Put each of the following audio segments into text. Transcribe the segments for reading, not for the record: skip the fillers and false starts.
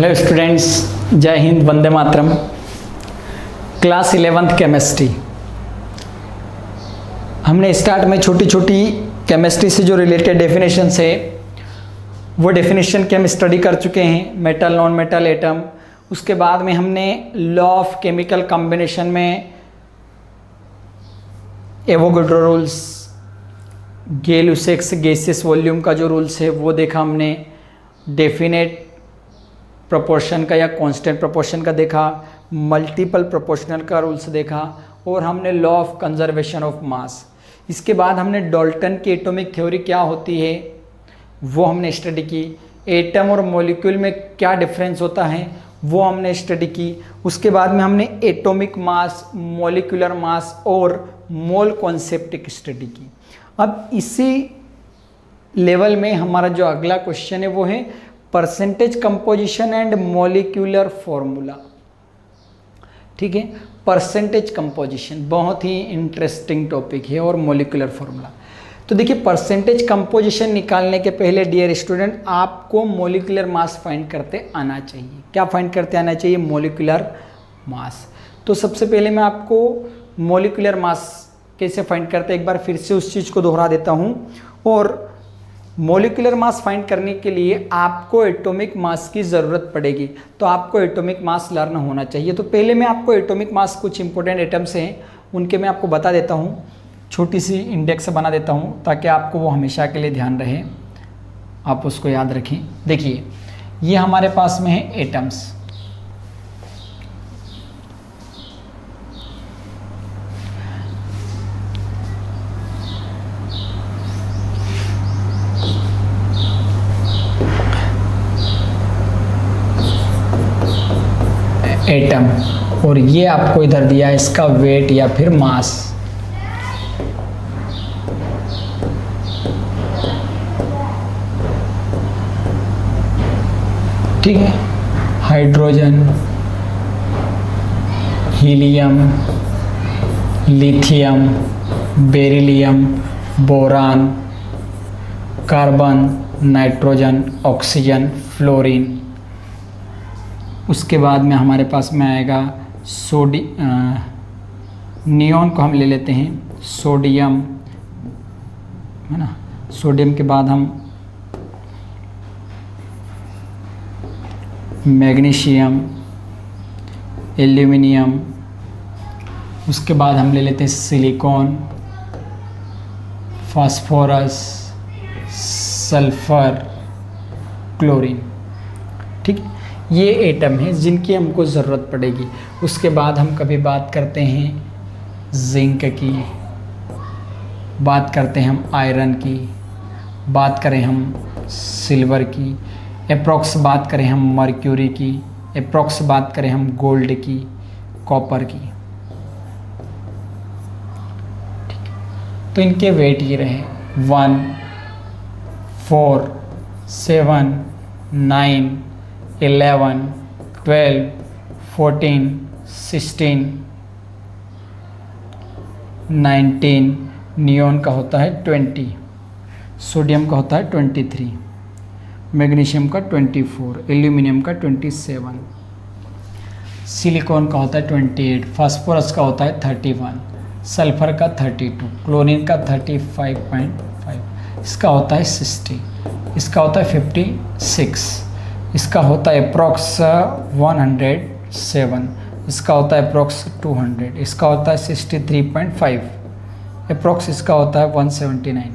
Hello students, जय Hind, Vande Mataram. Class 11th chemistry हमने start में छोटी छोटी केमिस्ट्री से जो रिलेटेड डेफिनेशन है वो डेफिनेशन के हम स्टडी कर चुके हैं, मेटल, नॉन मेटल, एटम। उसके बाद में हमने लॉ ऑफ केमिकल कॉम्बिनेशन में एवोगाड्रो रूल्स, गै-लुसाक गैसेस वॉल्यूम का जो रूल्स है वो देखा हमने, डेफिनेट प्रोपोर्शन का या कांस्टेंट प्रोपोर्शन का देखा, मल्टीपल प्रोपोर्शनल का रूल्स देखा और हमने law of conservation of mass. इसके बाद हमने डाल्टन की एटॉमिक थ्योरी क्या होती है वो हमने स्टडी की। एटम और मॉलिक्यूल में क्या डिफरेंस होता है वो हमने स्टडी की। उसके बाद में हमने एटॉमिक मास, मॉलिक्यूलर मास और मोल कॉन्सेप्ट की स्टडी की। अब इसी लेवल में हमारा जो अगला क्वेश्चन है वो है percentage composition and molecular formula. ठीक है, परसेंटेज कंपोजिशन बहुत ही इंटरेस्टिंग टॉपिक है और मॉलिक्यूलर फॉर्मूला। तो देखिए, परसेंटेज कंपोजिशन निकालने के पहले डियर स्टूडेंट आपको मॉलिक्यूलर मास फाइंड करते आना चाहिए। क्या फाइंड करते आना चाहिए? Molecular mass. तो सबसे पहले मैं आपको मॉलिक्यूलर मास कैसे फाइंड करते एक बार फिर से उस चीज़ को दोहरा देता हूँ। और मॉलिक्यूलर मास फाइंड करने के लिए आपको एटॉमिक मास की ज़रूरत पड़ेगी, तो आपको एटॉमिक मास लर्न होना चाहिए। तो पहले मैं आपको एटॉमिक मास, कुछ इंपॉर्टेंट एटम्स हैं उनके मैं आपको बता देता हूँ, छोटी सी इंडेक्स बना देता हूँ ताकि आपको वो हमेशा के लिए ध्यान रहे, आप उसको याद रखें। देखिए, ये हमारे पास में है एटम्स। एटम, और ये आपको इधर दिया है इसका वेट या फिर मास। ठीक है, hydrogen, helium, lithium, beryllium, boron, carbon, nitrogen, oxygen, fluorine. उसके बाद में हमारे पास में आएगा नियॉन को हम ले लेते हैं, सोडियम, है ना। सोडियम के बाद हम मैग्नीशियम, एल्यूमिनियम। उसके बाद हम ले लेते हैं सिलिकॉन, फास्फोरस, सल्फर, क्लोरीन। ठीक, ये एटम हैं जिनकी हमको ज़रूरत पड़ेगी। उसके बाद हम कभी बात करते हैं जिंक की, बात करते हैं हम आयरन की, बात करें हम सिल्वर की, अप्रॉक्स बात करें हम मर्क्यूरी की, अप्रॉक्स बात करें हम गोल्ड की, कॉपर की। ठीक, तो इनके वेट ये रहे 1, 4, 7, 9, 11, 12, 14, 16, 19। नियॉन का होता है 20, सोडियम का होता है 23, मैग्नीशियम का 24, एल्यूमिनियम का 27, सिलिकॉन का होता है 28, फास्फोरस का होता है 31, सल्फर का 32, क्लोरीन का 35.5, इसका होता है 60, इसका होता है 56, इसका होता है अप्रॉक्स 107, इसका होता है अप्रॉक्स 200, इसका होता है 63.5, अप्रॉक्स इसका होता है 179।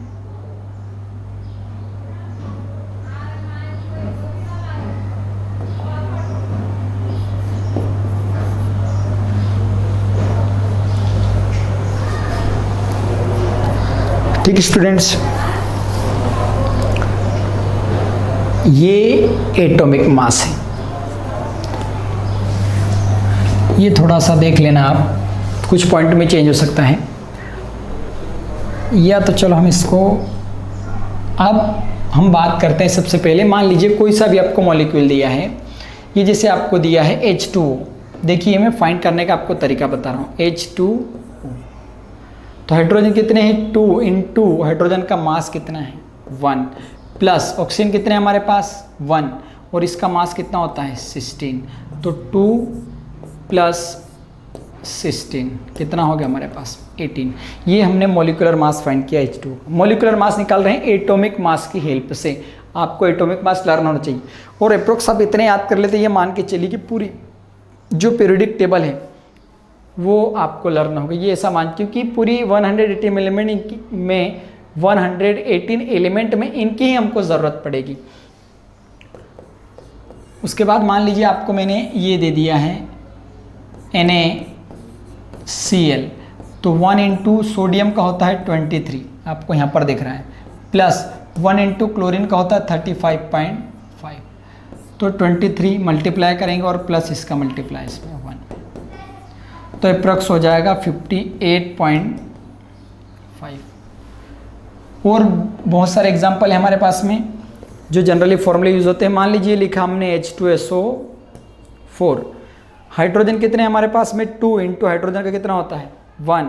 ठीक स्टूडेंट्स, ये एटॉमिक मास है। ये थोड़ा सा देख लेना आप, कुछ पॉइंट में चेंज हो सकता है, या तो चलो हम इसको अब हम बात करते हैं। सबसे पहले मान लीजिए कोई सा भी आपको मॉलिक्यूल दिया है, ये जैसे आपको दिया है H2O। देखिए, मैं फाइंड करने का आपको तरीका बता रहा हूँ। H2O, तो हाइड्रोजन कितने हैं? 2 इंटू हाइड्रोजन का मास कितना है? 1, प्लस ऑक्सीजन कितने हमारे पास? 1, और इसका मास कितना होता है 16, तो 2 प्लस 16 कितना हो गया हमारे पास 18। ये हमने मॉलिक्यूलर मास फाइंड किया H2। मॉलिक्यूलर मास निकाल रहे हैं एटॉमिक मास की हेल्प से। आपको एटॉमिक मास लर्न होना चाहिए और अप्रोक्स आप इतने याद कर लेते, ये मान के चलिए कि पूरी जो पीरियोडिक टेबल है वो आपको लर्न होगा। ये ऐसा मान, क्योंकि पूरी 180 एलिमेंट में 118 एलिमेंट में इनकी ही हमको ज़रूरत पड़ेगी। उसके बाद मान लीजिए आपको मैंने ये दे दिया है NaCl, तो 1 इंटू सोडियम का होता है 23, आपको यहाँ पर दिख रहा है, प्लस 1 इंटू क्लोरीन का होता है 35.5, तो 23 मल्टीप्लाई करेंगे और प्लस इसका मल्टीप्लाई इसमें 1, तो अप्रॉक्स हो जाएगा 58.5। और बहुत सारे एग्जाम्पल है हमारे पास में जो जनरली फॉर्मूले यूज़ होते हैं। मान लीजिए लिखा हमने H2SO4, हाइड्रोजन कितने हमारे पास में 2 इंटू हाइड्रोजन का कितना होता है 1,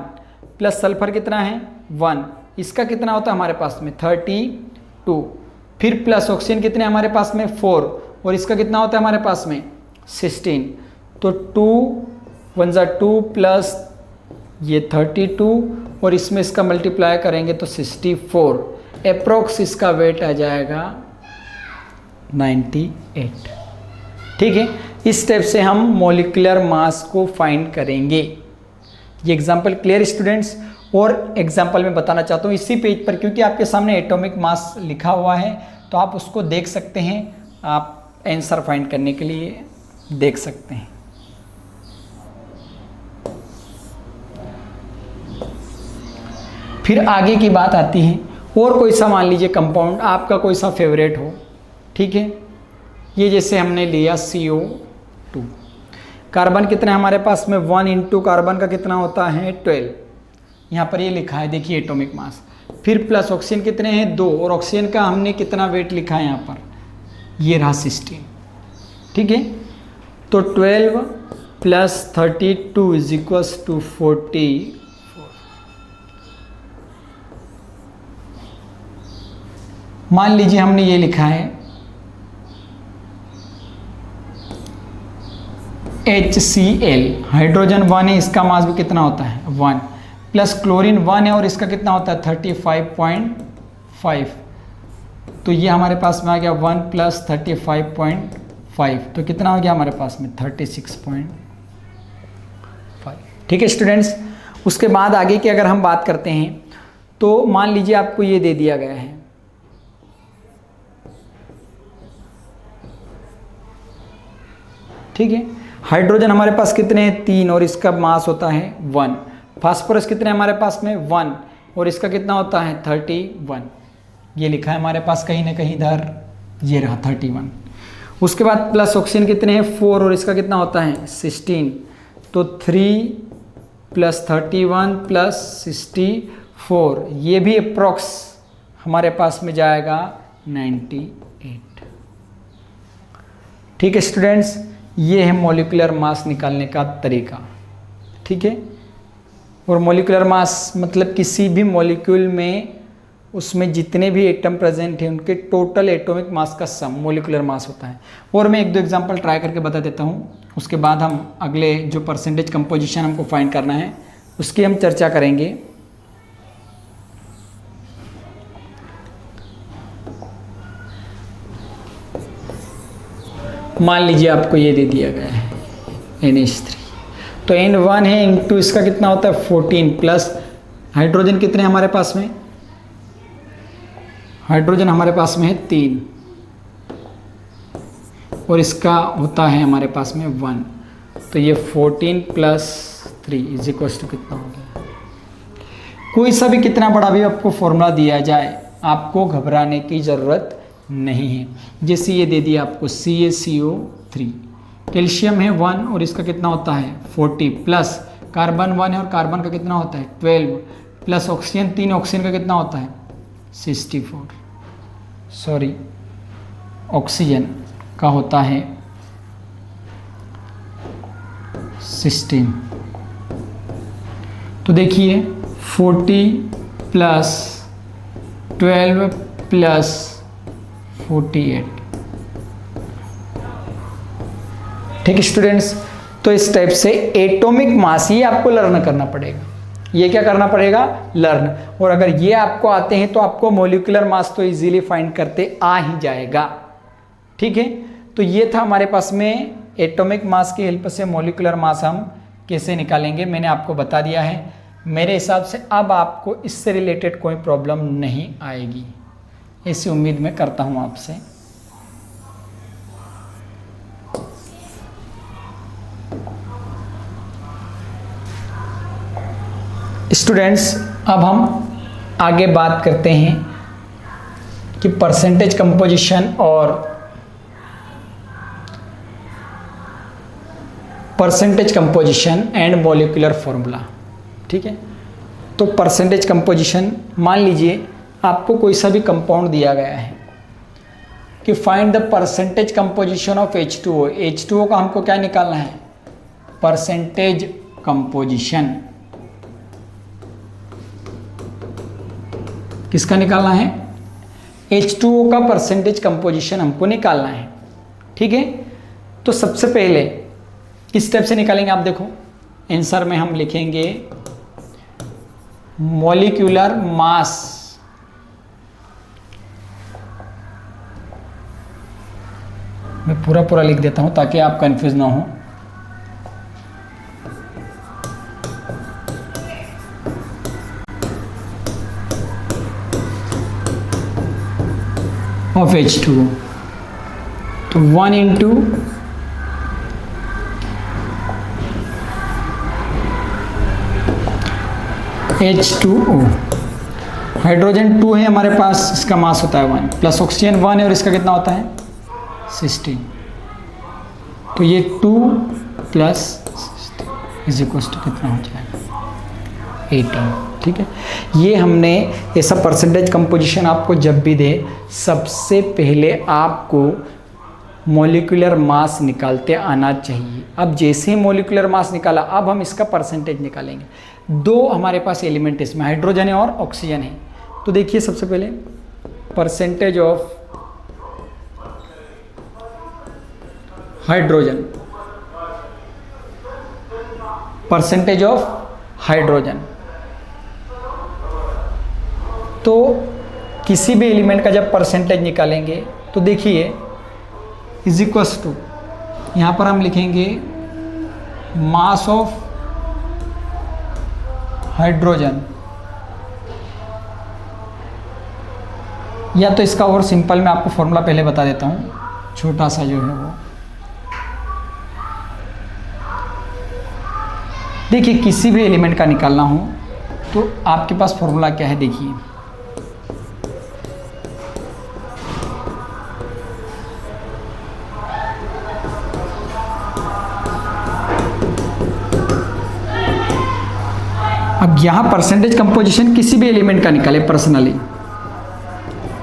प्लस सल्फर कितना है 1, इसका कितना होता है हमारे पास में 32, फिर प्लस ऑक्सीजन कितने हमारे पास में 4 और इसका कितना होता है हमारे पास में 16, तो 2 1 ज़ा 2 प्लस ये 32 और इसमें इसका मल्टीप्लाई करेंगे तो 64, अप्रोक्स इसका वेट आ जाएगा 98। ठीक है, इस स्टेप से हम मॉलिक्यूलर मास को फाइंड करेंगे। ये एग्जांपल क्लियर स्टूडेंट्स? और एग्जांपल में बताना चाहता हूँ इसी पेज पर, क्योंकि आपके सामने एटॉमिक मास लिखा हुआ है तो आप उसको देख सकते हैं, आप आंसर फाइंड करने के लिए देख सकते हैं। फिर आगे की बात आती है, और कोई सा मान लीजिए कंपाउंड आपका कोई सा फेवरेट हो, ठीक है, ये जैसे हमने लिया CO2, कार्बन कितना है हमारे पास में 1 इंटू कार्बन का कितना होता है 12, यहाँ पर ये लिखा है देखिए एटॉमिक मास, फिर प्लस ऑक्सीजन कितने हैं 2 और ऑक्सीजन का हमने कितना वेट लिखा है यहाँ पर, ये रहा 16। ठीक है, तो 12 प्लस 32 इज इक्वल्स टू 44। मान लीजिए हमने ये लिखा है HCl, हाइड्रोजन 1 है, इसका मास भी कितना होता है 1, प्लस क्लोरीन 1 है और इसका कितना होता है 35.5, तो ये हमारे पास में आ गया 1 प्लस 35.5, तो कितना हो गया हमारे पास में 36.5। ठीक है स्टूडेंट्स, उसके बाद आगे की अगर हम बात करते हैं तो मान लीजिए आपको ये दे दिया गया है, ठीक है, हाइड्रोजन हमारे पास कितने हैं 3 और इसका मास होता है 1, फास्फोरस कितने हमारे पास में 1 और इसका कितना होता है 31, ये लिखा है हमारे पास कहीं ना कहीं इधर, ये रहा 31। उसके बाद प्लस ऑक्सीजन कितने हैं 4 और इसका कितना होता है 16, तो 3 प्लस 31 प्लस 64, ये भी अप्रॉक्स हमारे पास में जाएगा 98। ठीक है स्टूडेंट्स, ये है मॉलिक्यूलर मास निकालने का तरीका। ठीक है, और मॉलिक्यूलर मास मतलब किसी भी मॉलिक्यूल में उसमें जितने भी एटम प्रेजेंट हैं उनके टोटल एटॉमिक मास का सम मॉलिक्यूलर मास होता है। और मैं 1-2 एग्जांपल ट्राई करके बता देता हूँ, उसके बाद हम अगले जो परसेंटेज कंपोजिशन हमको फाइंड करना है उसकी हम चर्चा करेंगे। मान लीजिए आपको ये दे दिया गया है NH3, तो N1 है इंटू इसका कितना होता है 14, प्लस हाइड्रोजन कितने हमारे पास में, हाइड्रोजन हमारे पास में है 3 और इसका होता है हमारे पास में 1, तो ये 14 प्लस 3 इज इक्वल टू कितना हो गया। कोई सा भी कितना बड़ा भी आपको फॉर्मूला दिया जाए आपको घबराने की ज़रूरत नहीं है। जैसे ये दे दिया आपको CaCO3, कैल्शियम है 1 और इसका कितना होता है 40, प्लस कार्बन 1 है और कार्बन का कितना होता है 12, प्लस ऑक्सीजन 3, ऑक्सीजन का कितना होता है 64, सॉरी ऑक्सीजन का होता है 16। तो देखिए 40 प्लस 12 प्लस 48, ठीक स्टूडेंट्स, तो इस टाइप से एटॉमिक मास ये आपको लर्न करना पड़ेगा। ये क्या करना पड़ेगा? लर्न। और अगर ये आपको आते हैं तो आपको मॉलिक्यूलर मास तो इजीली फाइंड करते आ ही जाएगा। ठीक है, तो ये था हमारे पास में एटॉमिक मास की हेल्प से मॉलिक्यूलर मास हम कैसे निकालेंगे, मैंने आपको बता दिया है। मेरे हिसाब से अब आपको इससे रिलेटेड कोई प्रॉब्लम नहीं आएगी, ऐसी उम्मीद मैं करता हूँ आपसे। स्टूडेंट्स, अब हम आगे बात करते हैं कि परसेंटेज कंपोजिशन और percentage composition and molecular formula. ठीक है, तो परसेंटेज कंपोजिशन, मान लीजिए आपको कोई सा भी कंपाउंड दिया गया है कि find the percentage composition of H2O। H2O का हमको क्या निकालना है? Percentage composition. किसका निकालना है? H2O का परसेंटेज कंपोजिशन हमको निकालना है। ठीक है, तो सबसे पहले किस स्टेप से निकालेंगे आप देखो, आंसर में हम लिखेंगे मॉलिक्यूलर मास। मैं पूरा लिख देता हूं ताकि आप कंफ्यूज ना हो। ऑफ H2O, तो 1 इंटू H2O, हाइड्रोजन 2 है हमारे पास, इसका मास होता है 1, प्लस ऑक्सीजन 1 है और इसका कितना होता है? 16। तो ये 2 प्लस 16 इज इक्वल टू कितना हो जाएगा? 18। ठीक है, ये हमने ऐसा परसेंटेज कंपोजिशन आपको जब भी दे, सबसे पहले आपको मॉलिक्यूलर मास निकालते आना चाहिए। अब जैसे ही मॉलिक्यूलर मास निकाला, अब हम इसका परसेंटेज निकालेंगे। दो हमारे पास एलिमेंट इसमें हाइड्रोजन है और ऑक्सीजन है। तो देखिए सबसे पहले percentage of hydrogen, percentage of hydrogen. तो किसी भी एलिमेंट का जब परसेंटेज निकालेंगे तो देखिए इज इक्वल्स टू, यहाँ पर हम लिखेंगे मास ऑफ हाइड्रोजन, या तो इसका और सिंपल मैं आपको फॉर्मूला पहले बता देता हूँ, छोटा सा जो है वो देखिए, किसी भी एलिमेंट का निकालना हो तो आपके पास फॉर्मूला क्या है देखिए, अब यहाँ परसेंटेज कंपोजिशन किसी भी एलिमेंट का निकाले पर्सनली।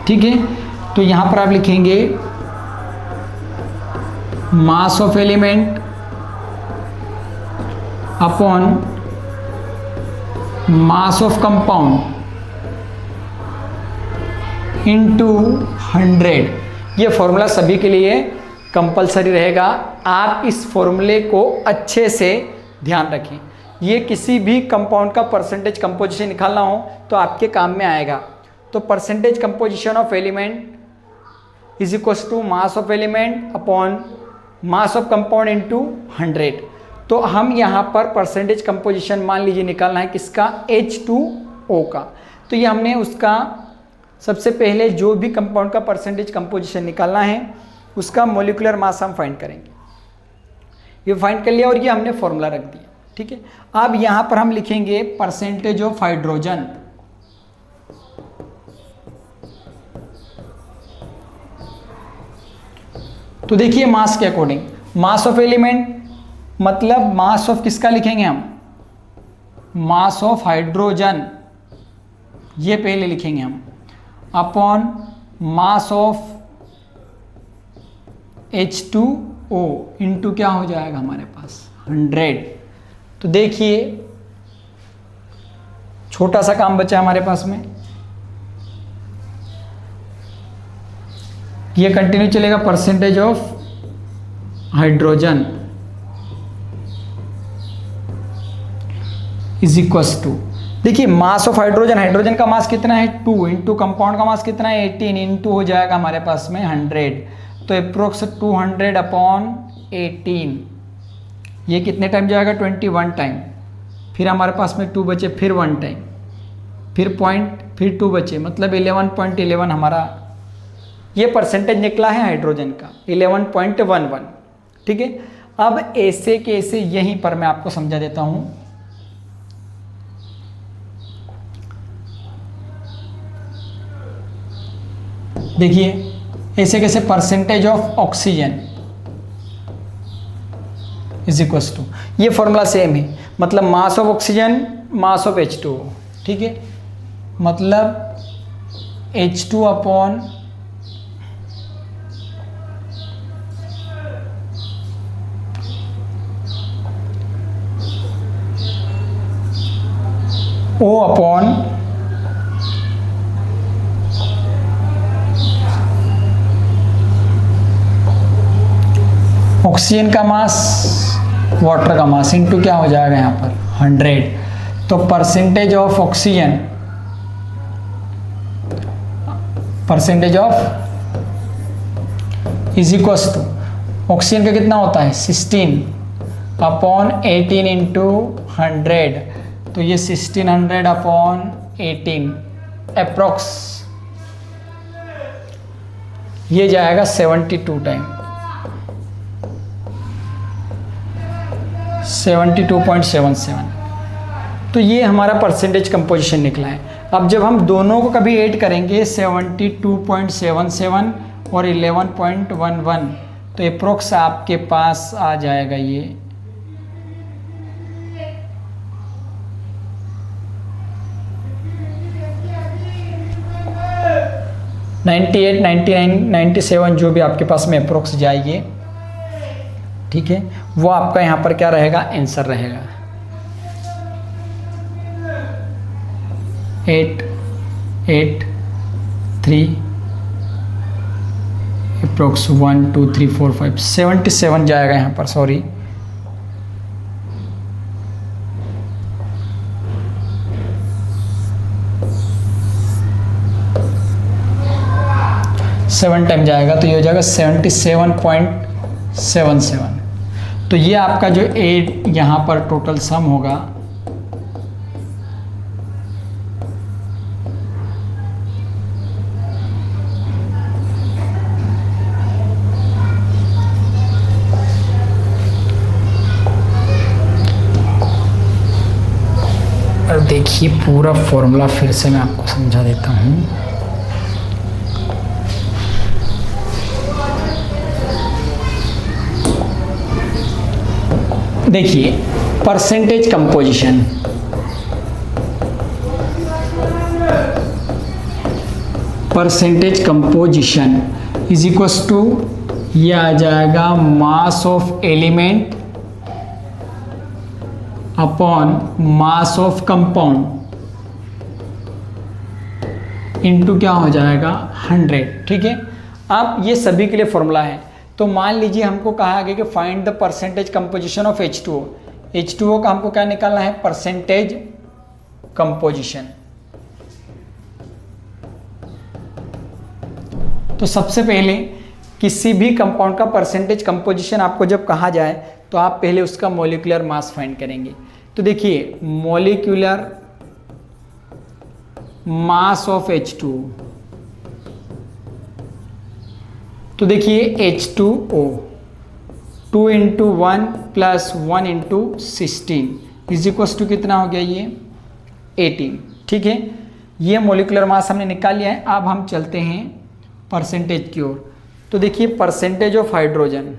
ठीक है, तो यहाँ पर आप लिखेंगे मास of element upon mass of compound into 100। ये फॉर्मूला सभी के लिए कंपलसरी रहेगा, आप इस फॉर्मूले को अच्छे से ध्यान रखें। ये किसी भी कंपाउंड का परसेंटेज कंपोजिशन निकालना हो तो आपके काम में आएगा। तो percentage composition of element is equals to mass of element upon mass of compound into 100। तो हम यहाँ पर परसेंटेज कंपोजिशन मान लीजिए निकालना है किसका? H2O का। तो ये हमने उसका सबसे पहले जो भी कंपाउंड का परसेंटेज कंपोजिशन निकालना है उसका मॉलिक्यूलर मास हम फाइंड करेंगे। ये फाइंड कर लिया और ये हमने फॉर्मूला रख दिया। ठीक है, अब यहाँ पर हम लिखेंगे परसेंटेज ऑफ हाइड्रोजन। तो देखिए मास के अकॉर्डिंग, मास ऑफ एलिमेंट मतलब मास ऑफ किसका लिखेंगे हम? मास ऑफ हाइड्रोजन, ये पहले लिखेंगे हम, upon mass of H2O into क्या हो जाएगा हमारे पास? 100। तो देखिए छोटा सा काम बचा हमारे पास में, ये कंटिन्यू चलेगा। Percentage of hydrogen is equals to, देखिए मास ऑफ हाइड्रोजन, हाइड्रोजन का मास कितना है 2 इंटू कंपाउंड का मास कितना है 18 इंटू हो जाएगा हमारे पास में 100, तो अप्रोक्स 200 अपॉन 18, ये कितने टाइम जाएगा 21 टाइम, फिर हमारे पास में 2 बचे, फिर 1 टाइम, फिर पॉइंट, फिर 2 बचे, मतलब 11.11 हमारा ये परसेंटेज निकला है हाइड्रोजन का 11.11। ठीक है, अब ऐसे के ऐसे यहीं पर मैं आपको समझा देता हूं। देखिए ऐसे कैसे, percentage of oxygen is equals to, ये फॉर्मूला सेम है, मतलब mass of oxygen mass of H2O। ठीक है, मतलब H2 upon O upon oxygen का मास, वाटर का मास इनटू क्या हो जाएगा यहाँ पर 100, तो percentage of oxygen, percentage of is equals to oxygen का कितना होता है 16 अपॉन 18 इंटू 100, तो ये 1600 अपॉन 18 अप्रोक्स ये जाएगा 72 टाइम, 72.77, तो ये हमारा परसेंटेज कंपोजिशन निकला है। अब जब हम दोनों को कभी ऐड करेंगे 72.77 और 11.11, तो अप्रोक्स आपके पास आ जाएगा ये 98, 99, 97 जो भी आपके पास में अप्रोक्स जाएगी। ठीक है, वो आपका यहाँ पर क्या रहेगा आंसर रहेगा 883 अप्रोक्स 1 2 3 4 5 77 जाएगा यहाँ पर, सॉरी 7 टाइम जाएगा, तो ये हो जाएगा 77.77। तो ये आपका जो 8 यहाँ पर टोटल सम होगा और देखिए पूरा फॉर्मूला फिर से मैं आपको समझा देता हूँ। देखिए percentage composition, percentage composition is equals to ये आ जाएगा mass of element upon mass of compound into क्या हो जाएगा 100। ठीक है, अब ये सभी के लिए फॉर्मूला है। तो मान लीजिए हमको कहा गया कि find the percentage composition of H2O। H2O का हमको क्या निकालना है परसेंटेज कंपोजिशन। तो सबसे पहले किसी भी कंपाउंड का परसेंटेज कंपोजिशन आपको जब कहा जाए तो आप पहले उसका मॉलिक्यूलर मास फाइंड करेंगे। तो देखिए मॉलिक्यूलर मास ऑफ H2O, तो देखिए H2O 2 into 1 plus 1 into 16 is equals to कितना हो गया ये 18। ठीक है, ये मॉलिक्यूलर मास हमने निकाल लिया है। अब हम चलते हैं परसेंटेज की ओर। तो देखिए परसेंटेज ऑफ हाइड्रोजन,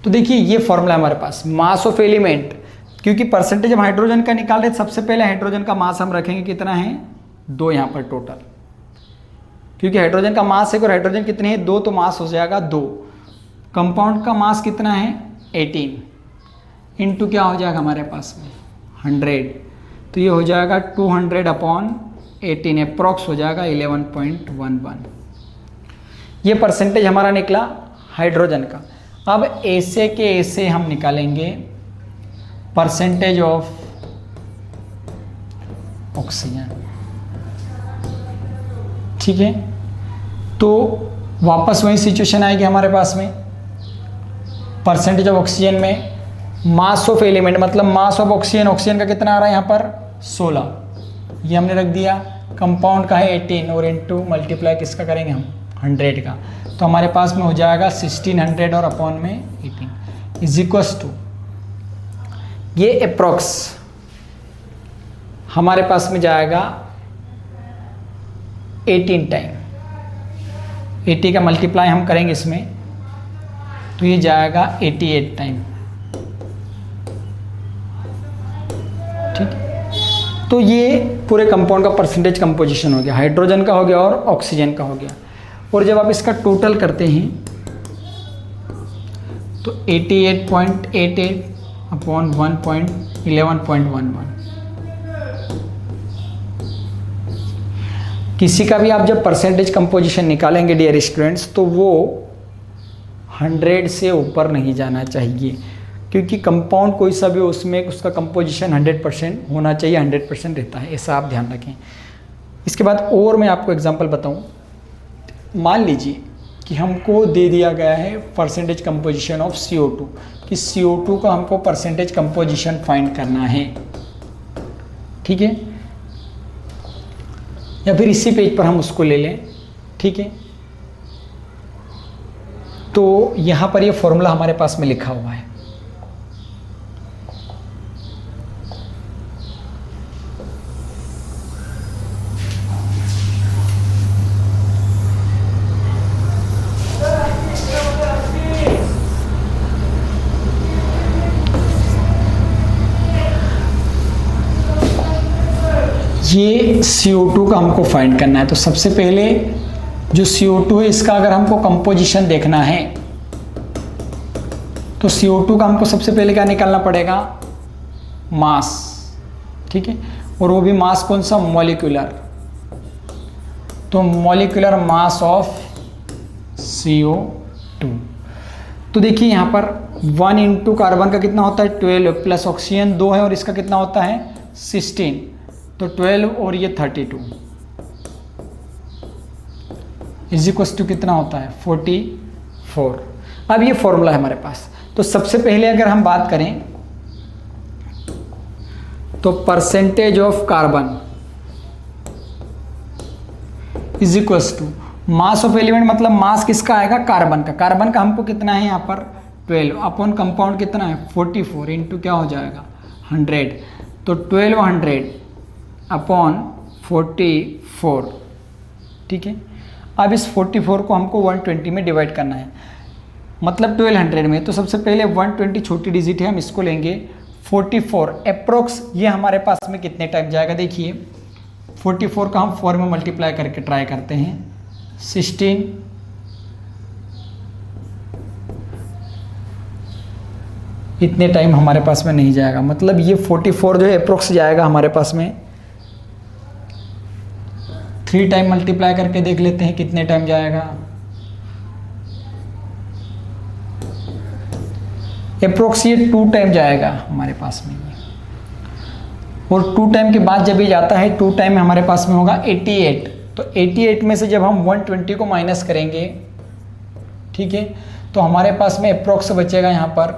तो देखिए ये फॉर्मूला हमारे पास मास ऑफ एलिमेंट, क्योंकि परसेंटेज ऑफ हाइड्रोजन का निकाल रहे सबसे पहले हाइड्रोजन का मास हम रखेंगे कितना है 2 यहाँ पर टोटल, क्योंकि हाइड्रोजन का मास है और हाइड्रोजन कितने हैं 2, तो मास हो जाएगा 2। कंपाउंड का मास कितना है 18 इंटू क्या हो जाएगा हमारे पास में 100, तो ये हो जाएगा 200 अपॉन 18 अप्रॉक्स हो जाएगा 11.11। ये परसेंटेज हमारा निकला हाइड्रोजन का। अब ऐसे के ऐसे हम निकालेंगे परसेंटेज ऑफ ऑक्सीजन, ठीक है। तो वापस वही सिचुएशन आएगी हमारे पास में, परसेंटेज ऑफ ऑक्सीजन में मास ऑफ एलिमेंट मतलब मास ऑफ ऑक्सीजन, ऑक्सीजन का कितना आ रहा है यहाँ पर 16, ये हमने रख दिया। कंपाउंड का है 18 और इनटू मल्टीप्लाई किसका करेंगे हम 100 का, तो हमारे पास में हो जाएगा 1600 और अपॉन में 18 इज इक्वस टू, ये अप्रॉक्स हमारे पास में जाएगा 18 टाइम, 80 का मल्टीप्लाई हम करेंगे इसमें तो ये जाएगा 88 टाइम, ठीक। तो ये पूरे कंपाउंड का परसेंटेज कंपोजिशन हो गया, हाइड्रोजन का हो गया और ऑक्सीजन का हो गया। और जब आप इसका टोटल करते हैं तो 88.88 अपॉन 1.11.11, किसी का भी आप जब परसेंटेज कंपोजिशन निकालेंगे डियर स्टूडेंट्स तो वो 100 से ऊपर नहीं जाना चाहिए, क्योंकि कंपाउंड कोई सा भी उसमें उसका कंपोजिशन 100% होना चाहिए, 100% रहता है, ऐसा आप ध्यान रखें। इसके बाद और मैं आपको एग्जांपल बताऊं, मान लीजिए कि हमको दे दिया गया है परसेंटेज कंपोजिशन ऑफ CO2, कि CO2 का हमको परसेंटेज कंपोजिशन फाइंड करना है, ठीक है, या फिर इसी पेज पर हम उसको ले लें, ठीक है। तो यहाँ पर ये फॉर्मूला हमारे पास में लिखा हुआ है, ये CO2 का हमको फाइंड करना है। तो सबसे पहले जो CO2 है इसका अगर हमको कंपोजिशन देखना है तो CO2 का हमको सबसे पहले क्या निकालना पड़ेगा, मास, ठीक है, और वो भी मास कौन सा, मॉलिक्यूलर। तो मॉलिक्यूलर मास ऑफ CO2, तो देखिए यहाँ पर 1 इंटू कार्बन का कितना होता है 12 प्लस ऑक्सीजन 2 है और इसका कितना होता है 16, तो 12 और ये 32 इज इक्वल टू कितना होता है 44। अब ये फॉर्मूला है हमारे पास। तो सबसे पहले अगर हम बात करें तो percentage of carbon is equal to mass of element मतलब मास किसका आएगा, कार्बन का। कार्बन का हमको कितना है यहाँ पर 12 अपॉन कंपाउंड कितना है 44 इंटू क्या हो जाएगा 100, तो 1200 अपॉन 44, ठीक है। अब इस 44 को हमको 120 में डिवाइड करना है, मतलब 1200 में। तो सबसे पहले 120 छोटी डिजिट है, हम इसको लेंगे 44 अप्रोक्स, ये हमारे पास में कितने टाइम जाएगा, देखिए 44 का हम 4 में मल्टीप्लाई करके ट्राई करते हैं 16, इतने टाइम हमारे पास में नहीं जाएगा, मतलब ये 44 जो है अप्रोक्स जाएगा हमारे पास में 3 टाइम मल्टीप्लाई करके देख लेते हैं कितने टाइम जाएगा, अप्रोक्स ये 2 टाइम जाएगा हमारे पास में। और 2 टाइम के बाद जब ये जाता है 2 टाइम में हमारे पास में होगा 88, तो 88 में से जब हम 120 को माइनस करेंगे, ठीक है, तो हमारे पास में अप्रोक्स बचेगा यहाँ पर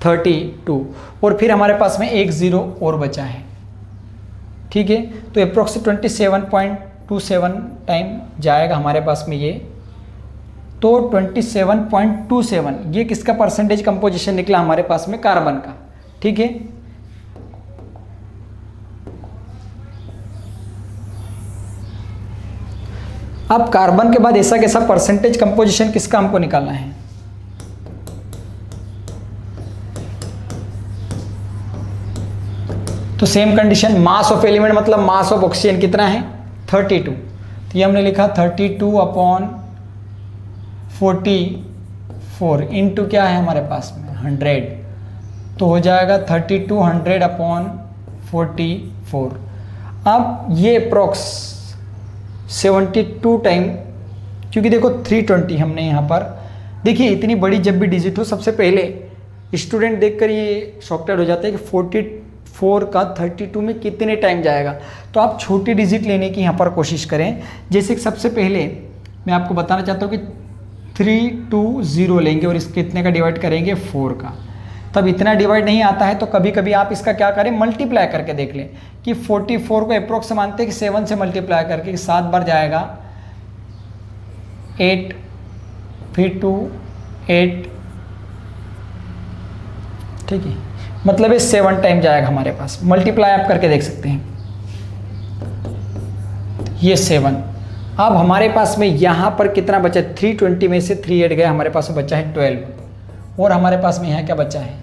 32 और फिर हमारे पास में एक 0 और बचा है, ठीक है। तो अप्रोक्स 27.27 टाइम जाएगा हमारे पास में ये, तो 27.27 ये किसका परसेंटेज कंपोजिशन निकला हमारे पास में, कार्बन का, ठीक है। अब कार्बन के बाद ऐसा कैसा परसेंटेज कंपोजिशन किसका हमको निकालना है, तो same condition, mass of element मतलब मास ऑफ ऑक्सीजन कितना है 32, तो ये हमने लिखा 32 अपॉन 44 इंटू क्या है हमारे पास में 100, तो हो जाएगा 3200 अपॉन 44। अब ये अप्रोक्स 72 टाइम, क्योंकि देखो 320 हमने यहाँ पर देखिए इतनी बड़ी जब भी डिजिट हो, सबसे पहले स्टूडेंट देखकर ये शॉक्टेड हो जाता है कि 44 का 32 में कितने टाइम जाएगा। तो आप छोटी डिजिट लेने की यहाँ पर कोशिश करें। जैसे कि सबसे पहले मैं आपको बताना चाहता हूँ कि 320 लेंगे और इस कितने का डिवाइड करेंगे 4 का। तब इतना डिवाइड नहीं आता है तो कभी कभी आप इसका क्या करें, मल्टीप्लाई करके देख लें कि 44 को अप्रोक्स मानते हैं कि 7 से मल्टीप्लाई करके 7 बार जाएगा 8, फिर 2 8, ठीक है, मतलब ये 7 टाइम जाएगा हमारे पास। मल्टीप्लाई आप करके देख सकते हैं, ये 7। अब हमारे पास में यहाँ पर कितना बचा, 320 में से 3 8 गया, हमारे पास में बचा है 12 और हमारे पास में यहाँ क्या बचा है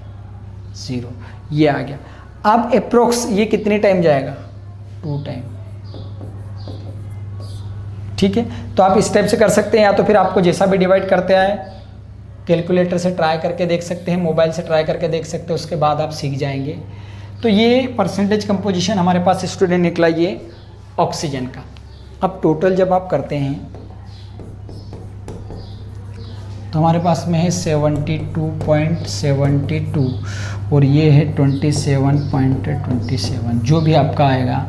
0, ये आ गया। अब अप्रोक्स ये कितने टाइम जाएगा, 2 टाइम, ठीक है। तो आप इस टाइप से कर सकते हैं, या तो फिर आपको जैसा भी डिवाइड करते आए कैलकुलेटर से ट्राई करके देख सकते हैं, मोबाइल से ट्राई करके देख सकते हैं, उसके बाद आप सीख जाएंगे। तो ये परसेंटेज कंपोजिशन हमारे पास स्टूडेंट निकला ये ऑक्सीजन का। अब टोटल जब आप करते हैं तो हमारे पास में है 72.72 और ये है 27.27, जो भी आपका आएगा,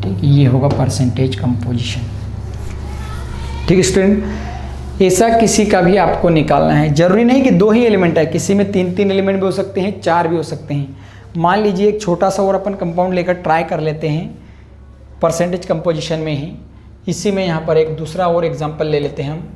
ठीक, ये होगा परसेंटेज कंपोजिशन। ठीक स्टूडेंट, ऐसा किसी का भी आपको निकालना है। जरूरी नहीं कि 2 ही एलिमेंट है, किसी में 3 एलिमेंट भी हो सकते हैं, 4 भी हो सकते हैं। मान लीजिए एक छोटा सा और अपन कंपाउंड लेकर ट्राई कर लेते हैं परसेंटेज कंपोजिशन में ही। इसी में यहाँ पर एक दूसरा और एग्जांपल ले लेते हैं हम।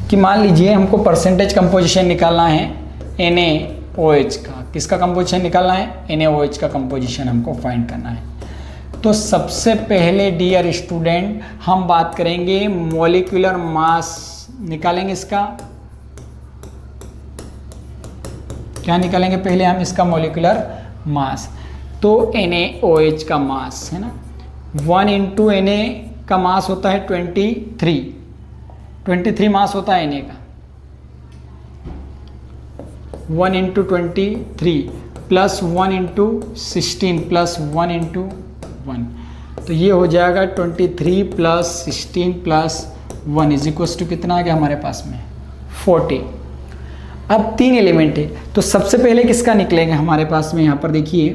कि मान लीजिए हमको परसेंटेज कंपोजिशन निकालना है NaOH का। किसका कंपोजिशन निकालना है, NaOH का कंपोजिशन हमको फाइंड करना है। तो सबसे पहले डियर स्टूडेंट हम बात करेंगे मॉलिक्यूलर मास निकालेंगे। इसका क्या निकालेंगे, पहले हम इसका मॉलिक्यूलर मास। तो NaOH का मास है ना, 1 इंटू Na का मास होता है 23 मास होता है Na का। 1 into 23 plus 1 into 16 plus 1 into 1, तो ये हो जाएगा 23 plus 16 plus 1 is equal to कितना आ गया हमारे पास में 40। अब 3 एलिमेंट है, तो सबसे पहले किसका निकलेंगे हमारे पास में, यहाँ पर देखिए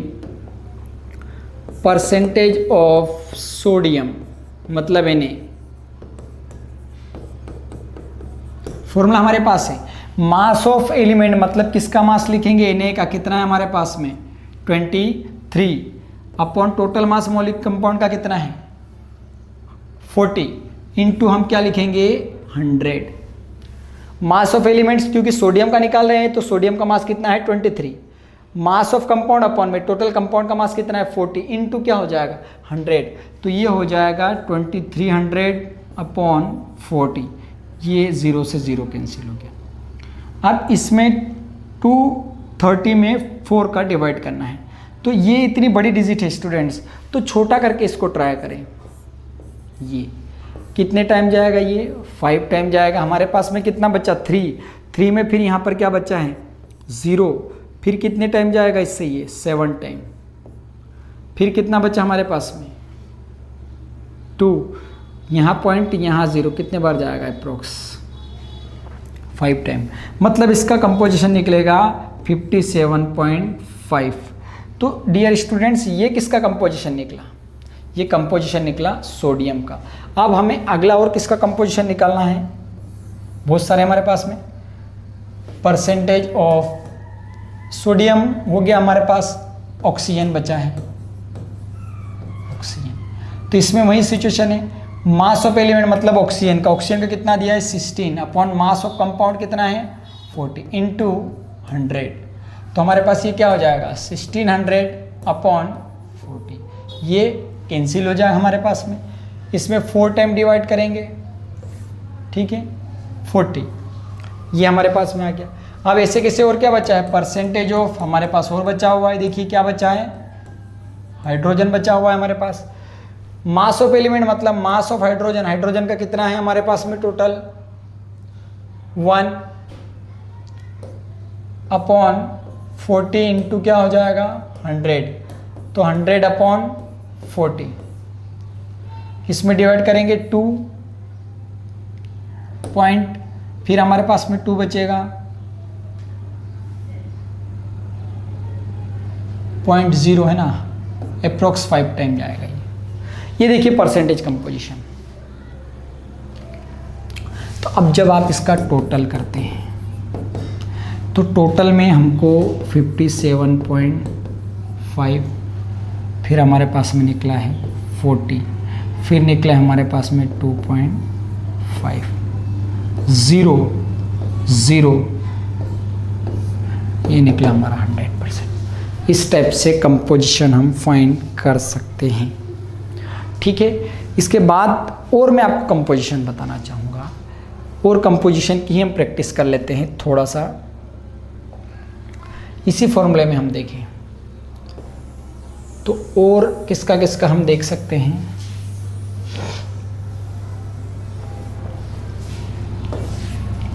परसेंटेज ऑफ सोडियम मतलब Na। फॉर्मूला हमारे पास है मास ऑफ एलिमेंट मतलब किसका मास लिखेंगे, Na का कितना है हमारे पास में 23 अपॉन टोटल मास मौलिक कंपाउंड का कितना है 40 इंटू हम क्या लिखेंगे 100। मास ऑफ एलिमेंट्स क्योंकि सोडियम का निकाल रहे हैं तो सोडियम का मास कितना है 23, मास ऑफ कंपाउंड अपॉन में टोटल कंपाउंड का मास कितना है 40 इंटू क्या हो जाएगा 100, तो ये हो जाएगा 2300 अपॉन 40, ये 0 से 0 कैंसिल हो गया। अब इसमें 230 में 4 का डिवाइड करना है, तो ये इतनी बड़ी डिजिट है स्टूडेंट्स, तो छोटा करके इसको ट्राई करें। ये कितने टाइम जाएगा, ये 5 टाइम जाएगा। हमारे पास में कितना बचा 3 में फिर यहाँ पर क्या बचा है 0, फिर कितने टाइम जाएगा इससे ये 7 टाइम, फिर कितना बचा हमारे पास में 2, यहाँ पॉइंट यहाँ 0, कितने बार जाएगा अप्रोक्स 5 टाइम, मतलब इसका कंपोजिशन निकलेगा 57.5। तो डियर स्टूडेंट्स ये किसका कंपोजिशन निकला, ये कंपोजिशन निकला सोडियम का। अब हमें अगला और किसका कंपोजिशन निकालना है, बहुत सारे हमारे पास में। परसेंटेज ऑफ सोडियम हो गया हमारे पास, ऑक्सीजन बचा है ऑक्सीजन, तो इसमें वही सिचुएशन है। मास ऑफ एलिमेंट मतलब ऑक्सीजन का कितना दिया है 16 अपॉन मास ऑफ कंपाउंड कितना है 40 इंटू 100, तो हमारे पास ये क्या हो जाएगा 1600 अपॉन 40, ये कैंसिल हो जाएगा हमारे पास में। इसमें 4 टाइम डिवाइड करेंगे, ठीक है 40, ये हमारे पास में आ गया। अब ऐसे कैसे और क्या बचा है, परसेंटेज ऑफ हमारे पास और बचा हुआ है, देखिए क्या बचा है हाइड्रोजन बचा हुआ है हमारे पास। मास ऑफ एलिमेंट मतलब मास ऑफ हाइड्रोजन का कितना है हमारे पास में टोटल 1 अपॉन 40 इंटू क्या हो जाएगा 100, तो 100/40, इसमें डिवाइड करेंगे 2 पॉइंट, फिर हमारे पास में 2 बचेगा, 0.0 है ना, अप्रोक्स 5 टाइम जाएगा ये देखिए परसेंटेज कंपोजिशन। तो अब जब आप इसका टोटल करते हैं तो टोटल में हमको 57.5, फिर हमारे पास में निकला है 40, फिर निकला है हमारे पास में 2.5, 0 0, ये निकला हमारा 100%। इस टाइप से कंपोजिशन हम फाइंड कर सकते हैं। ठीक है, इसके बाद और मैं आपको कंपोजिशन बताना चाहूँगा, और कंपोजिशन की ही हम प्रैक्टिस कर लेते हैं थोड़ा सा। इसी फॉर्मूले में हम देखें तो और किसका किसका हम देख सकते हैं।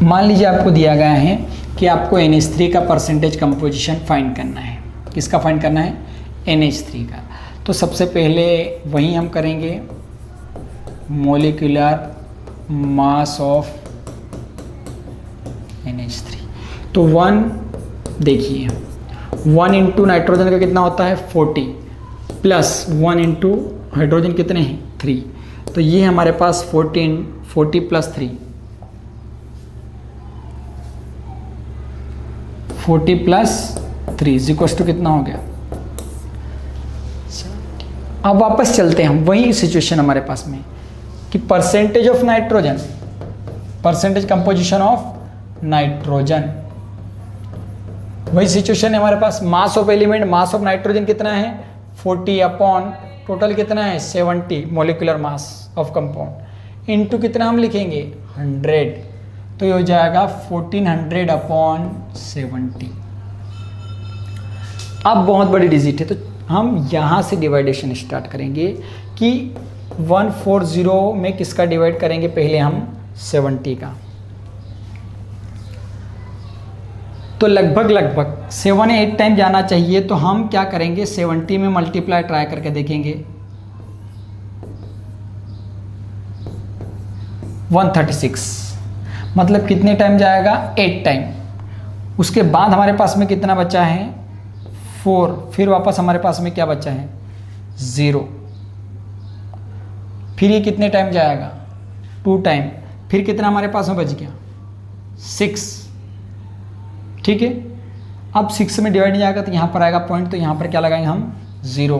मान लीजिए आपको दिया गया है कि आपको NH3 का परसेंटेज कंपोजिशन फाइंड करना है। किसका फाइंड करना है? NH3 का। तो सबसे पहले वही हम करेंगे, मॉलिक्यूलर मास ऑफ NH3। तो 1 देखिए, 1 इंटू नाइट्रोजन का कितना होता है 40, प्लस 1 इंटू हाइड्रोजन कितने हैं 3, तो ये हमारे पास 40 प्लस 3, 40 प्लस 3 इक्वल्स टू कितना हो गया। अब वापस चलते हैं हम, वही सिचुएशन हमारे पास में कि percentage of nitrogen, percentage composition of nitrogen, वही सिचुएशन है हमारे पास। Mass of element, mass of nitrogen कितना है 40 अपॉन टोटल कितना है 70 molecular mass of compound, into कितना हम लिखेंगे 100, तो ये हो जाएगा 1400/70। अब बहुत बड़ी डिजिट है तो हम यहाँ से डिवाइडेशन स्टार्ट करेंगे कि 140 में किसका डिवाइड करेंगे, पहले हम 70 का। तो लगभग 7 या 8 टाइम जाना चाहिए, तो हम क्या करेंगे 70 में मल्टीप्लाई ट्राई करके देखेंगे, 136, मतलब कितने टाइम जाएगा 8 टाइम। उसके बाद हमारे पास में कितना बचा है 4, फिर वापस हमारे पास में क्या बचा है 0, फिर ये कितने टाइम जाएगा 2 टाइम, फिर कितना हमारे पास में बच गया 6। ठीक है, अब 6 में डिवाइड नहीं जाएगा तो यहाँ पर आएगा पॉइंट, तो यहाँ पर क्या लगाएंगे हम 0,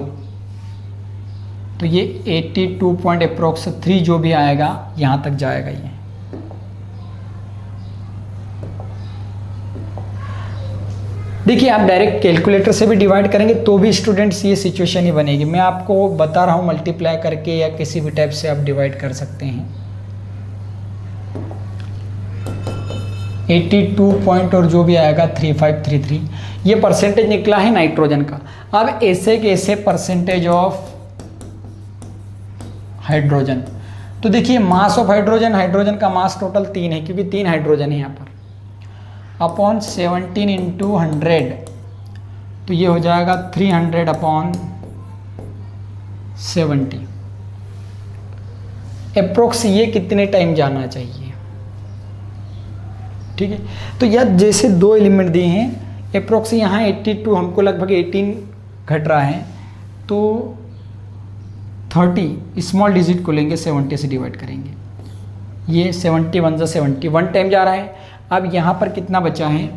तो ये 82 पॉइंट अप्रोक्स 3 जो भी आएगा यहाँ तक जाएगा ये। देखिए आप डायरेक्ट कैलकुलेटर से भी डिवाइड करेंगे तो भी स्टूडेंट्स ये सिचुएशन ही बनेगी। मैं आपको बता रहा हूँ मल्टीप्लाई करके या किसी भी टाइप से आप डिवाइड कर सकते हैं। 82 पॉइंट और जो भी आएगा 3533, ये परसेंटेज निकला है नाइट्रोजन का। अब ऐसे के ऐसे परसेंटेज ऑफ हाइड्रोजन, तो देखिए मास ऑफ हाइड्रोजन, हाइड्रोजन का मास टोटल 3 है क्योंकि 3 हाइड्रोजन है यहाँ पर, अपॉन 17 इंटू 100, तो ये हो जाएगा 300/70। अप्रोक्स ये कितने टाइम जाना चाहिए। ठीक है, तो यह जैसे 2 एलिमेंट दिए हैं, अप्रोक्स यहाँ 82 हमको लगभग 18 घट रहा है, तो 30 स्मॉल डिजिट को लेंगे 70 से डिवाइड करेंगे, ये 71 से 71 टाइम जा रहा है। अब यहाँ पर कितना बचा है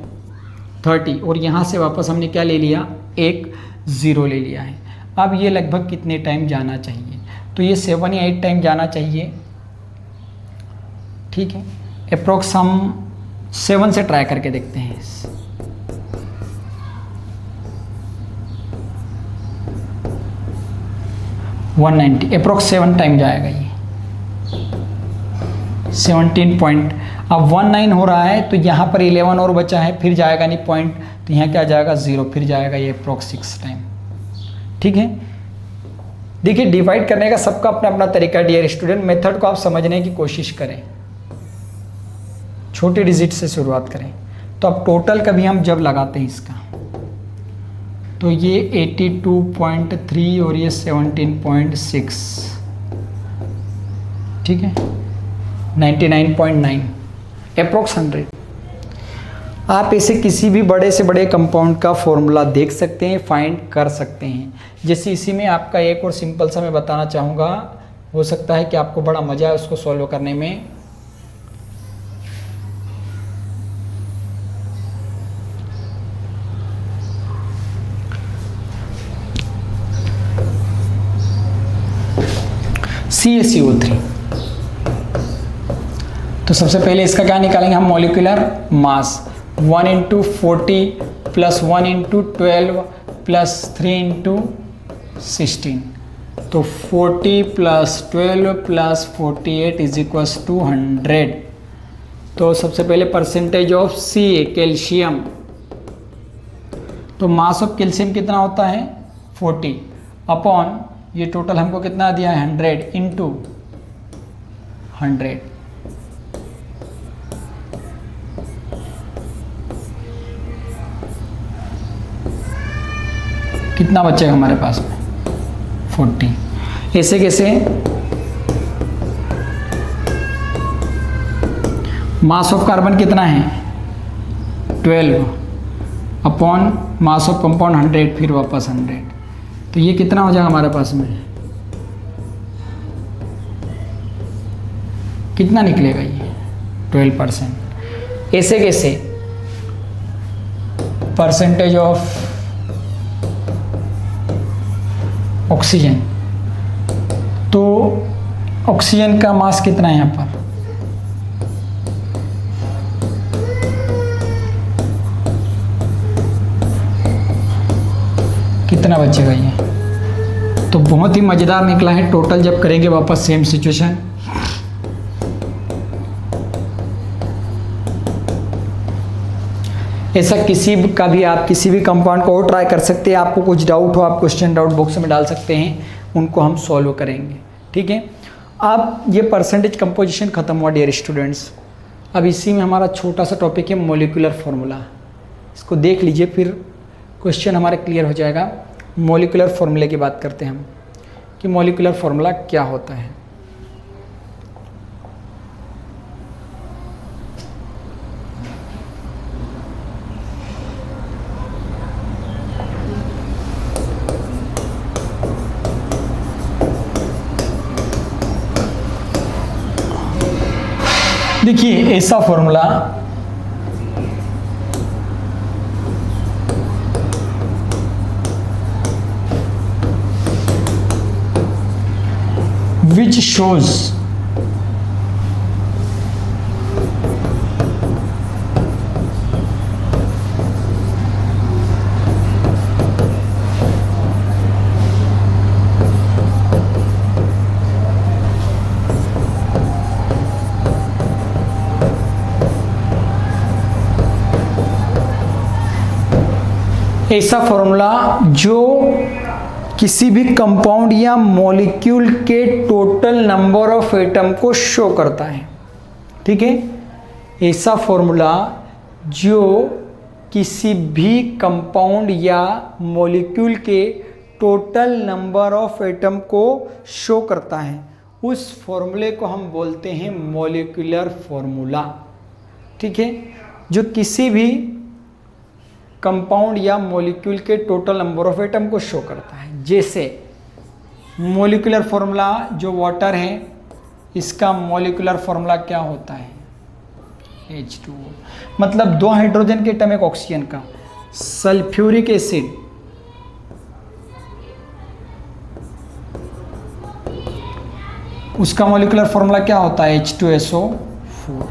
30, और यहाँ से वापस हमने क्या ले लिया, एक 0 ले लिया है। अब ये लगभग कितने टाइम जाना चाहिए, तो ये 7 या 8 टाइम जाना चाहिए। ठीक है, अप्रोक्स हम 7 से ट्राई करके देखते हैं। 190 अप्रोक्स 7 टाइम जाएगा ये, 17 पॉइंट। अब 19 हो रहा है तो यहाँ पर 11 और बचा है, फिर जाएगा नहीं पॉइंट, तो यहाँ क्या जाएगा 0, फिर जाएगा ये अप्रोक्स 6 टाइम। ठीक है, देखिए डिवाइड करने का सबका अपना अपना तरीका डियर स्टूडेंट, मेथड को आप समझने की कोशिश करें, छोटी डिजिट से शुरुआत करें। तो अब टोटल कभी हम जब लगाते हैं इसका, तो ये 82.3 और ये 17.6, ठीक है, 99.9 अप्रोक्स 100। आप इसे किसी भी बड़े से बड़े कंपाउंड का फॉर्मूला देख सकते हैं, फाइंड कर सकते हैं। जैसे इसी में आपका एक और सिंपल सा मैं बताना चाहूँगा, हो सकता है कि आपको बड़ा मज़ा आए उसको सॉल्व करने में। CaCO3, तो सबसे पहले इसका क्या निकालेंगे हम, मॉलिक्यूलर मास 1 × 40 + 1 × 12 + 3 × 16, तो 40 + 12 + 48 = 100। तो सबसे पहले परसेंटेज ऑफ Ca कैल्शियम, तो मास ऑफ कैल्शियम कितना होता है 40 अपॉन ये टोटल हमको कितना दिया है 100 × 100, कितना बचेगा हमारे पास में 40। ऐसे कैसे, मास ऑफ कार्बन कितना है 12 अपॉन मास ऑफ कंपाउंड 100, फिर वापस 100, तो ये कितना हो जाएगा हमारे पास में, कितना निकलेगा ये 12%। ऐसे कैसे, परसेंटेज ऑफ ऑक्सीजन, तो ऑक्सीजन का मास कितना है यहाँ पर, कितना बचेगा ये, तो बहुत ही मज़ेदार निकला है टोटल। जब करेंगे वापस सेम सिचुएशन, ऐसा किसी का भी आप किसी भी कंपाउंड को और ट्राई कर सकते हैं। आपको कुछ डाउट हो आप क्वेश्चन डाउट बॉक्स में डाल सकते हैं, उनको हम सॉल्व करेंगे, ठीक है। अब ये परसेंटेज कंपोजिशन ख़त्म हुआ डियर स्टूडेंट्स। अब इसी में हमारा छोटा सा टॉपिक है मॉलिक्यूलर फार्मूला, इसको देख लीजिए फिर क्वेश्चन हमारा क्लियर हो जाएगा। मॉलिक्यूलर फार्मूले की बात करते हैं हम कि मॉलिक्यूलर फार्मूला क्या होता है। देखिए ऐसा फॉर्मूला which shows ऐसा फॉर्मूला जो किसी भी कंपाउंड या मॉलिक्यूल के टोटल नंबर ऑफ एटम को शो करता है, ठीक है। ऐसा फॉर्मूला जो किसी भी कंपाउंड या मॉलिक्यूल के टोटल नंबर ऑफ एटम को शो करता है, उस फॉर्मूले को हम बोलते हैं मॉलिक्यूलर फॉर्मूला, ठीक है। जो किसी भी कंपाउंड या मॉलिक्यूल के टोटल नंबर ऑफ एटम को शो करता है। जैसे मॉलिक्यूलर फॉर्मूला जो वाटर है, इसका मॉलिक्यूलर फॉर्मूला क्या होता है H2O, मतलब 2 हाइड्रोजन के एटम एक ऑक्सीजन का। सल्फ्यूरिक एसिड उसका मॉलिक्यूलर फॉर्मूला क्या होता है H2SO4।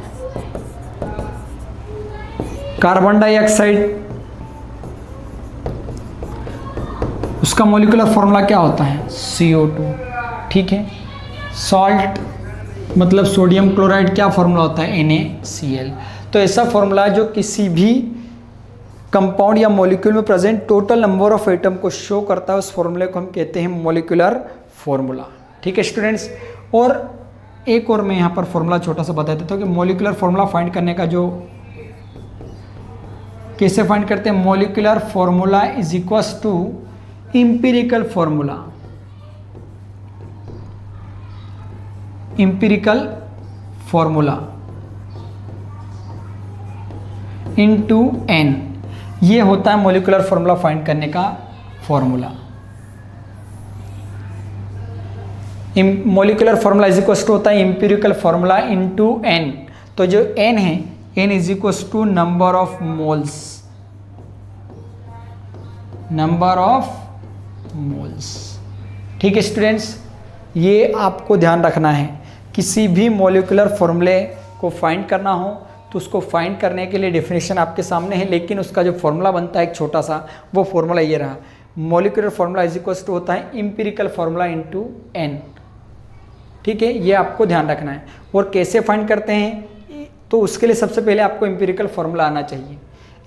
कार्बन डाइऑक्साइड उसका मॉलिक्यूलर फॉर्मूला क्या होता है CO2, ठीक है। सॉल्ट मतलब सोडियम क्लोराइड क्या फॉर्मूला होता है NaCl। तो ऐसा फॉर्मूला जो किसी भी कंपाउंड या मॉलिक्यूल में present total number of atom को शो करता है, उस फॉर्मूले को हम कहते हैं मॉलिक्यूलर फॉर्मूला, ठीक है स्टूडेंट्स। और एक और मैं यहाँ पर फॉर्मूला छोटा सा बता देता हूँ कि मॉलिक्यूलर फॉर्मूला फाइंड करने का जो कैसे फाइंड करते हैं? Molecular formula is equals to empirical formula, empirical formula into n, ये होता है मॉलिक्यूलर फॉर्मूला फाइंड करने का formula. Molecular formula is equals to होता है एम्पिरिकल फॉर्मूला इनटू n, तो जो n है n is equals to number of moles, number of moles. ठीक है स्टूडेंट्स, ये आपको ध्यान रखना है, किसी भी मॉलिक्यूलर फॉर्मूले को फाइंड करना हो तो उसको फाइंड करने के लिए डेफिनेशन आपके सामने है, लेकिन उसका जो फॉर्मूला बनता है एक छोटा सा, वो फॉर्मूला ये रहा, molecular formula is equals to होता है एम्पिरिकल फॉर्मूला इनटू n। ठीक है, ये आपको ध्यान रखना है। और कैसे फाइंड करते हैं, तो उसके लिए सबसे पहले आपको एम्पिरिकल फॉर्मूला आना चाहिए,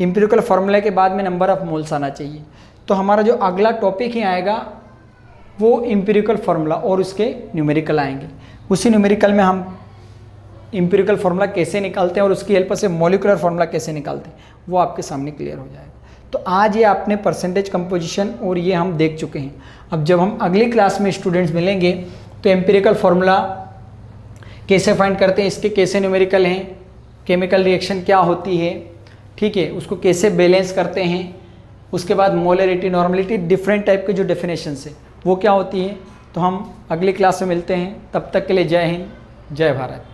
एम्पिरिकल फॉर्मूला के बाद में नंबर ऑफ मोल्स आना चाहिए। तो हमारा जो अगला टॉपिक ही आएगा वो एम्पिरिकल फॉर्मूला और उसके न्यूमेरिकल आएंगे। उसी न्यूमेरिकल में हम एम्पिरिकल फार्मूला कैसे निकालते हैं और उसकी हेल्प से मॉलिक्यूलर फार्मूला कैसे निकालते हैं वो आपके सामने क्लियर हो जाएगा। तो आज ये आपने परसेंटेज कंपोजिशन और ये हम देख चुके हैं। अब जब हम अगली क्लास में स्टूडेंट्स मिलेंगे तो एम्पिरिकल फार्मूला कैसे फाइंड करते हैं, इसके कैसे न्यूमेरिकल हैं, केमिकल रिएक्शन क्या होती है, ठीक है, उसको कैसे बैलेंस करते हैं, उसके बाद मोलरिटी, नॉर्मलिटी, डिफरेंट टाइप के जो डेफिनेशन है वो क्या होती है, तो हम अगली क्लास में मिलते हैं। तब तक के लिए जय हिंद, जय भारत।